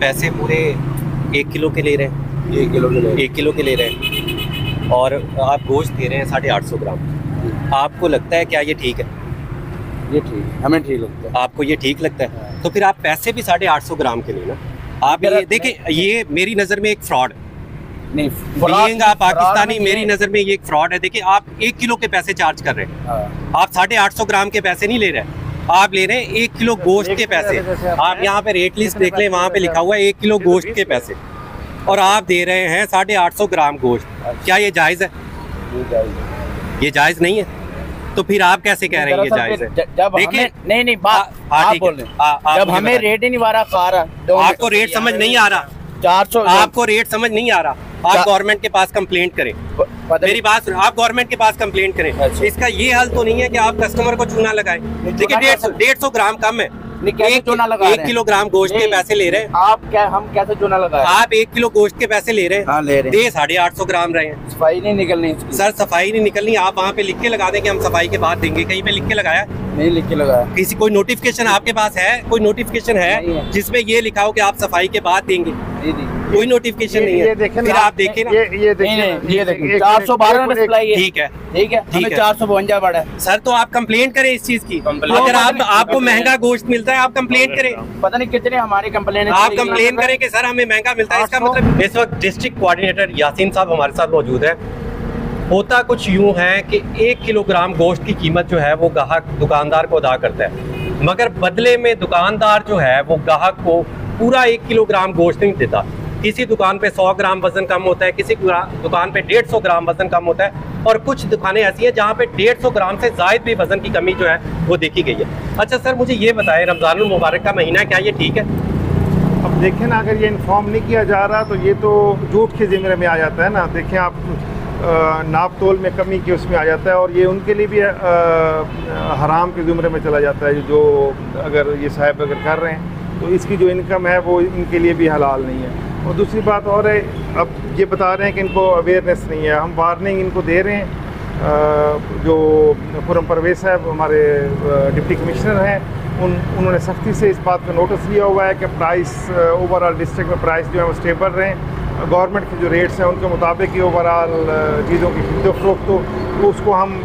पैसे पूरे 1 किलो के ले रहे हैं, 1 किलो के लिए 1 किलो के ले रहे हैं और आप गोश्त दे रहे हैं 850 ग्राम। आपको लगता है क्या ये ठीक है? ये ठीक, हमें ठीक लगता है। आपको ये ठीक लगता है? तो फिर आप पैसे भी 850 ग्राम के लिए ना, आप ये देखिए, ये मेरी नज़र में एक फ्रॉड नहीं, पाकिस्तानी, मेरी नज़र में ये एक फ्रॉड है। देखिए, आप 1 किलो के पैसे चार्ज कर रहे हैं, आप 850 ग्राम के पैसे नहीं ले रहे हैं, आप ले रहे हैं 1 किलो गोश्त के पैसे। आप यहाँ पे रेट लिस्ट देख लें, वहाँ पे लिखा हुआ है 1 किलो गोश्त के पैसे, और आप दे रहे हैं 850 ग्राम गोश्त। क्या ये जायज़ है? ये जायज़ नहीं है। तो फिर आप कैसे कह रहे हैं ये जायज़ है? देखिए, नहीं बात आप बोल रहे हैं, जब हमें रेट ही नहीं आ रहा, आपको रेट समझ नहीं आ रहा, 400, आपको रेट समझ नहीं आ रहा, आप गवर्नमेंट के पास कंप्लेंट करें। मेरी बात सुनो, आप गवर्नमेंट के पास कंप्लेंट करें। अच्छा। इसका ये हल तो नहीं है कि आप कस्टमर को चूना लगाएं। देखिए, 150 ग्राम कम है, 1 किलोग्राम गोश्त के पैसे ले रहे हैं हम कैसे चूना लगाए? आप 1 किलो गोश्त के पैसे ले रहे हैं, ले रहे हैं, 850 ग्राम रहे हैं। सफाई नहीं निकलनी सर, सफाई नहीं निकलनी। आप वहाँ पे लिख के लगा दें कि हम सफाई के बाद देंगे, कहीं पे लिख के लगाया? नहीं लिख के लगाया। किसी कोई नोटिफिकेशन आपके पास है? कोई नोटिफिकेशन है जिसमें ये लिखा हो कि आप सफाई के बाद देंगे? कोई नोटिफिकेशन नहीं है। फिर आप देखें ना, ये देखिए 412 डिस्प्ले है। ठीक है, हमें 452 पड़ा है। सर, तो आप कंप्लेंट करें इस चीज की। अगर आपको महंगा गोश्त मिलता है, आप कंप्लेंट करें। पता नहीं कितने हमारे कंप्लेन, आप कंप्लेन करें कि सर हमें महंगा मिलता है। इसका मतलब इस वक्त डिस्ट्रिक्ट कोऑर्डिनेटर यासीन साहब हमारे साथ मौजूद है। होता कुछ यूँ है कि 1 किलोग्राम गोश्त की कीमत जो है वो ग्राहक दुकानदार को अदा करता है, मगर बदले में दुकानदार जो है वो ग्राहक को पूरा 1 किलोग्राम गोश्त नहीं देता। किसी दुकान पे 100 ग्राम वजन कम होता है, किसी दुकान पे 150 ग्राम वजन कम होता है, और कुछ दुकानें ऐसी हैं जहाँ पे 150 ग्राम से जायद भी वजन की कमी जो है वो देखी गई है। अच्छा सर, मुझे ये बताएं, रमज़ानुल मुबारक का महीना, क्या ये ठीक है? अब देखें ना, अगर ये इन्फॉर्म नहीं किया जा रहा तो ये तो झूठ के ज़िम्मे में आ जाता है ना। देखें आप, नाप तोल में कमी की उसमें आ जाता है, और ये उनके लिए भी हराम के ज़ुमरे में चला जाता है। जो अगर ये साहब अगर कर रहे हैं तो इसकी जो इनकम है वो इनके लिए भी हलाल नहीं है। और दूसरी बात और है, अब ये बता रहे हैं कि इनको अवेयरनेस नहीं है। हम वार्निंग इनको दे रहे हैं। जो खुर्रम परवेज़ साहब हमारे डिप्टी कमिश्नर हैं, उन्होंने सख्ती से इस बात का नोटिस लिया हुआ है कि प्राइस ओवरऑल डिस्ट्रिक्ट में प्राइस जो है वो स्टेबल रहें। गवर्नमेंट के जो रेट्स हैं उनके मुताबिक ही ओवरऑल चीज़ों की खरीदो फरोख्त हो, तो उसको हम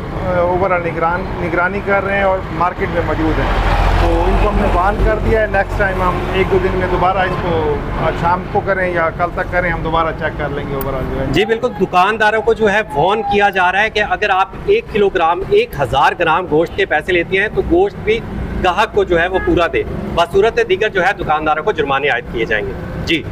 ओवरऑल निगरानी कर रहे हैं और मार्केट में मौजूद हैं। तो इनको हमने वार्न कर दिया है। नेक्स्ट टाइम हम 1-2 दिन में दोबारा इसको शाम को करें या कल तक करें, हम दोबारा चेक कर लेंगे ओवरऑल जो है। जी बिल्कुल, दुकानदारों को जो है वार्न किया जा रहा है कि अगर आप 1 किलोग्राम 1000 ग्राम गोश्त के पैसे लेते हैं तो गोश्त भी ग्राहक को जो है वो पूरा दे। बसूरत दीगर जो है दुकानदारों को जुर्माने आयद किए जाएंगे। जी।